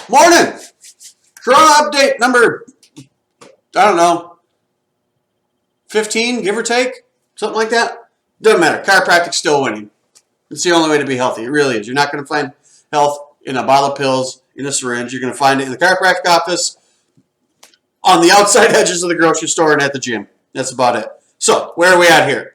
Morning! Corona update number, I don't know, 15, give or take? Something like that? Doesn't matter. Chiropractic's still winning. It's the only way to be healthy. It really is. You're not going to find health in a bottle of pills, in a syringe. You're going to find it in the chiropractic office, on the outside edges of the grocery store, and at the gym. That's about it. So, where are we at here?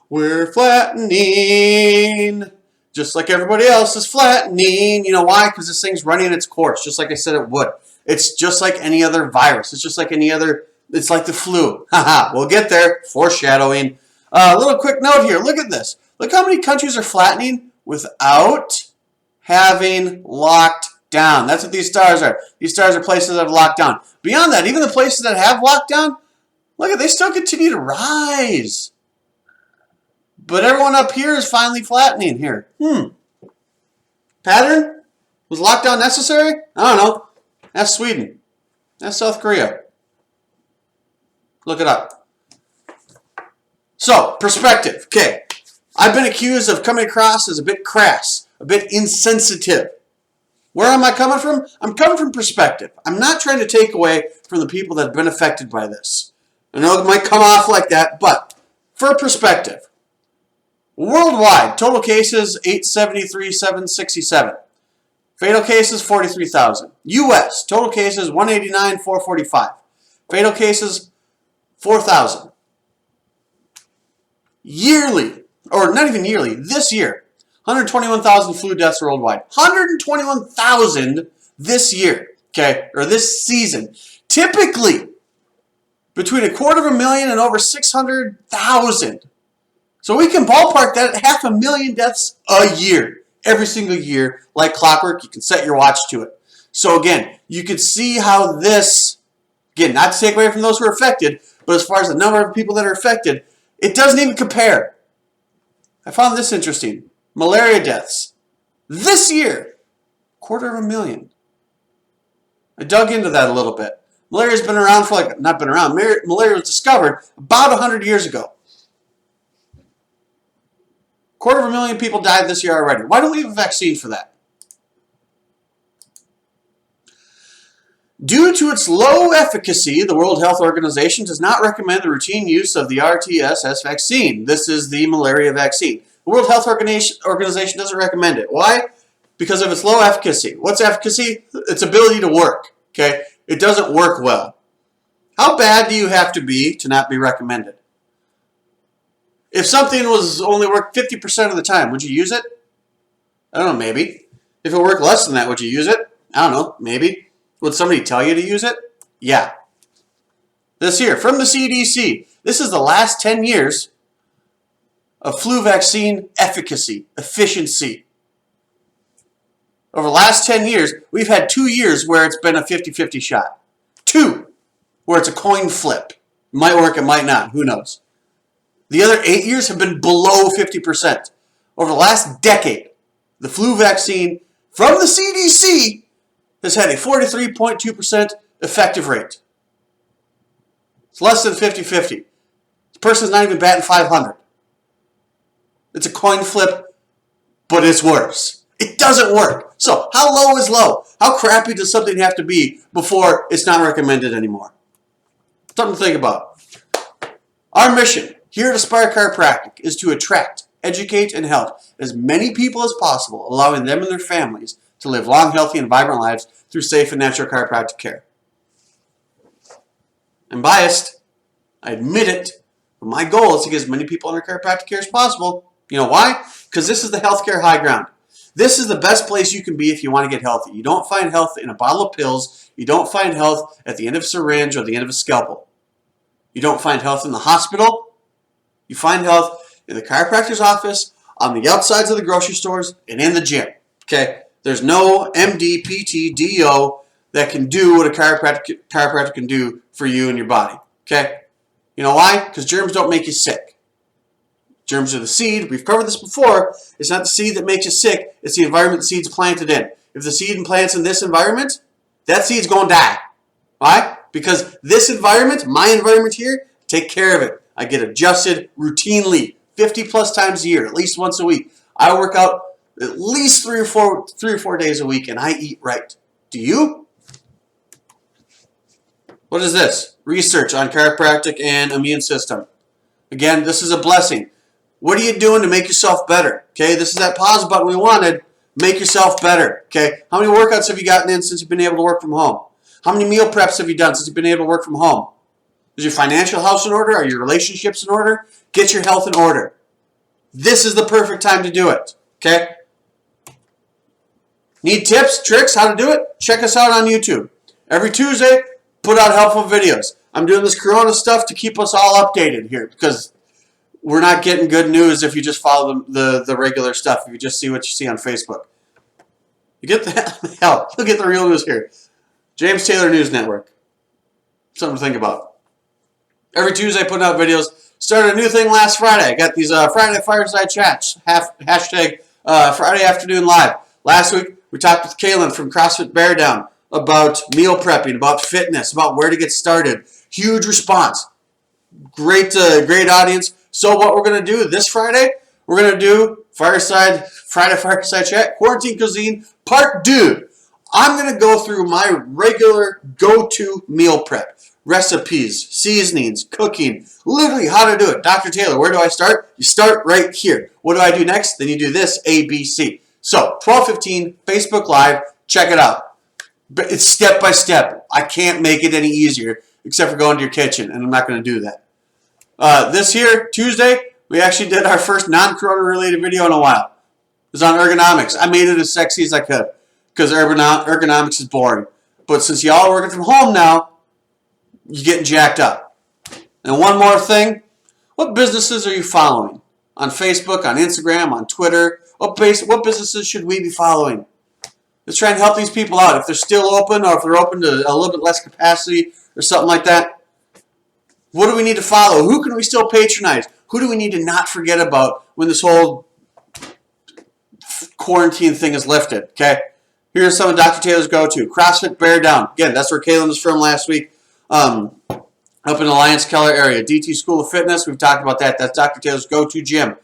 We're flattening. Just like everybody else is flattening. You know why? Because this thing's running its course, just like I said it would. It's just like any other virus. It's just like any other, it's like the flu. Haha, we'll get there. Foreshadowing. A little quick note here. Look at this. Look how many countries are flattening without having locked down. That's what these stars are. These stars are places that have locked down. Beyond that, even the places that have locked down, look at, they still continue to rise. But everyone up here is finally flattening here. Pattern? Was lockdown necessary? I don't know. That's Sweden. That's South Korea. Look it up. So, perspective. Okay. I've been accused of coming across as a bit crass, a bit insensitive. Where am I coming from? I'm coming from perspective. I'm not trying to take away from the people that have been affected by this. I know it might come off like that, but for perspective. Worldwide, total cases 873,767. Fatal cases 43,000. U.S. total cases 189,445. Fatal cases 4,000. Yearly, or not even yearly, this year, 121,000 flu deaths worldwide. 121,000 this year, okay, or this season. Typically, between 250,000 and over 600,000. So we can ballpark that at 500,000 deaths a year, every single year, like clockwork. You can set your watch to it. So again, you can see how this, again, not to take away from those who are affected, but as far as the number of people that are affected, it doesn't even compare. I found this interesting. Malaria deaths. This year, 250,000. I dug into that a little bit. Malaria's been around for not been around, malaria was discovered about 100 years ago. 250,000 people died this year already. Why don't we have a vaccine for that? Due to its low efficacy, the World Health Organization does not recommend the routine use of the RTSS vaccine. This is the malaria vaccine. The World Health Organization doesn't recommend it. Why? Because of its low efficacy. What's efficacy? Its ability to work. Okay? It doesn't work well. How bad do you have to be to not be recommended? If something was only worked 50% of the time, would you use it? I don't know, maybe. If it worked less than that, would you use it? I don't know, maybe. Would somebody tell you to use it? Yeah. This here, from the CDC, this is the last 10 years of flu vaccine efficacy, efficiency. Over the last 10 years, we've had 2 years where it's been a 50-50 shot. 2, where it's a coin flip. It might work, it might not, who knows. The other 8 years have been below 50%. Over the last decade, the flu vaccine from the CDC has had a 43.2% effective rate. It's less than 50-50. The person's not even batting 500. It's a coin flip, but it's worse. It doesn't work. So, how low is low? How crappy does something have to be before it's not recommended anymore? Something to think about. Our mission here at Aspire Chiropractic is to attract, educate, and help as many people as possible, allowing them and their families to live long, healthy, and vibrant lives through safe and natural chiropractic care. I'm biased. I admit it. But my goal is to get as many people under chiropractic care as possible. You know why? Because this is the healthcare high ground. This is the best place you can be if you want to get healthy. You don't find health in a bottle of pills. You don't find health at the end of a syringe or the end of a scalpel. You don't find health in the hospital. You find health in the chiropractor's office, on the outsides of the grocery stores, and in the gym. Okay? There's no MD, PT, DO that can do what a chiropractor can do for you and your body. Okay? You know why? Because germs don't make you sick. Germs are the seed. We've covered this before. It's not the seed that makes you sick. It's the environment the seed's planted in. If the seed plants in this environment, that seed's going to die. Why? Because this environment, my environment here, take care of it. I get adjusted routinely, 50 plus times a year, at least once a week. I work out at least three or four days a week, and I eat right. Do you? What is this? Research on chiropractic and immune system. Again, this is a blessing. What are you doing to make yourself better? Okay, this is that pause button we wanted. Make yourself better. Okay, how many workouts have you gotten in since you've been able to work from home? How many meal preps have you done since you've been able to work from home? Is your financial house in order? Are your relationships in order? Get your health in order. This is the perfect time to do it. Okay? Need tips, tricks, how to do it? Check us out on YouTube. Every Tuesday, put out helpful videos. I'm doing this Corona stuff to keep us all updated here because we're not getting good news if you just follow the regular stuff. If you just see what you see on Facebook. You get the hell, you'll get the real news here. James Taylor News Network. Something to think about. Every Tuesday, putting out videos. Started a new thing last Friday. I got these Friday Fireside Chats. Hashtag Friday Afternoon Live. Last week, we talked with Kaylin from CrossFit Bear Down about meal prepping, about fitness, about where to get started. Huge response. Great audience. So what we're going to do this Friday, we're going to do Friday Fireside Chat, Quarantine Cuisine, Part 2. I'm going to go through my regular go-to meal prep. Recipes, seasonings, cooking, literally how to do it. Dr. Taylor, where do I start? You start right here. What do I do next? Then you do this, A, B, C. So, 12:15, Facebook Live, check it out. But it's step by step. I can't make it any easier except for going to your kitchen, and I'm not going to do that. This here, Tuesday, we actually did our first non-corona related video in a while. It was on ergonomics. I made it as sexy as I could because ergonomics is boring. But since y'all are working from home now, you're getting jacked up. And one more thing, what businesses are you following? On Facebook, on Instagram, on Twitter? What businesses should we be following? Let's try and help these people out. If they're still open or if they're open to a little bit less capacity or something like that, what do we need to follow? Who can we still patronize? Who do we need to not forget about when this whole quarantine thing is lifted? Okay, here's some of Dr. Taylor's go-to. CrossFit Bear Down. Again, that's where Kaylin was from last week. Up in the Alliance Keller area. DT School of Fitness, we've talked about that. That's Dr. Taylor's go-to gym.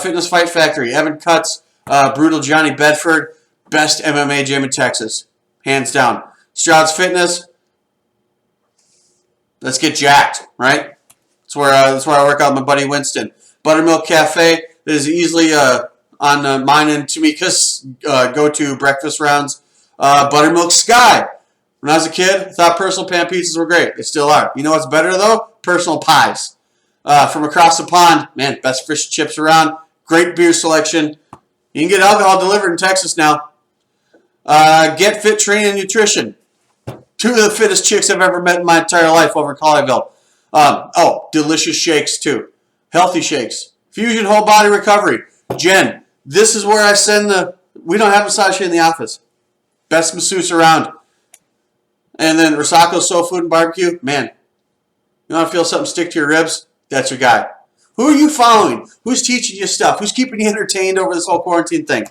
Fitness Fight Factory, Evan Cutts, Brutal Johnny Bedford, best MMA gym in Texas. Hands down. Stroud's Fitness, let's get jacked, right? That's where I work out with my buddy Winston. Buttermilk Cafe, that is easily on mine and Tamika's go-to breakfast rounds. Buttermilk Sky. When I was a kid, I thought personal pan pizzas were great. They still are. You know what's better, though? Personal pies. From across the pond, man, best fish and chips around. Great beer selection. You can get alcohol delivered in Texas now. Get Fit Training and Nutrition. Two of the fittest chicks I've ever met in my entire life over in Colleyville. Delicious shakes, too. Healthy shakes. Fusion Whole Body Recovery. Jen, this is where I send we don't have massage here in the office. Best masseuse around. And then Rosacco's Soul Food and Barbecue. Man, you want to feel something stick to your ribs? That's your guy. Who are you following? Who's teaching you stuff? Who's keeping you entertained over this whole quarantine thing?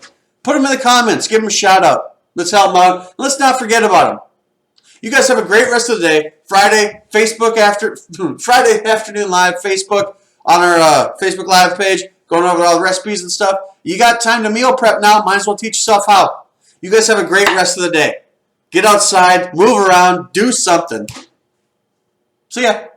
Put them in the comments. Give them a shout out. Let's help them out. Let's not forget about them. You guys have a great rest of the day. Friday Afternoon Live, Facebook, on our Facebook Live page, going over all the recipes and stuff. You got time to meal prep now. Might as well teach yourself how. You guys have a great rest of the day. Get outside, move around, do something. See ya.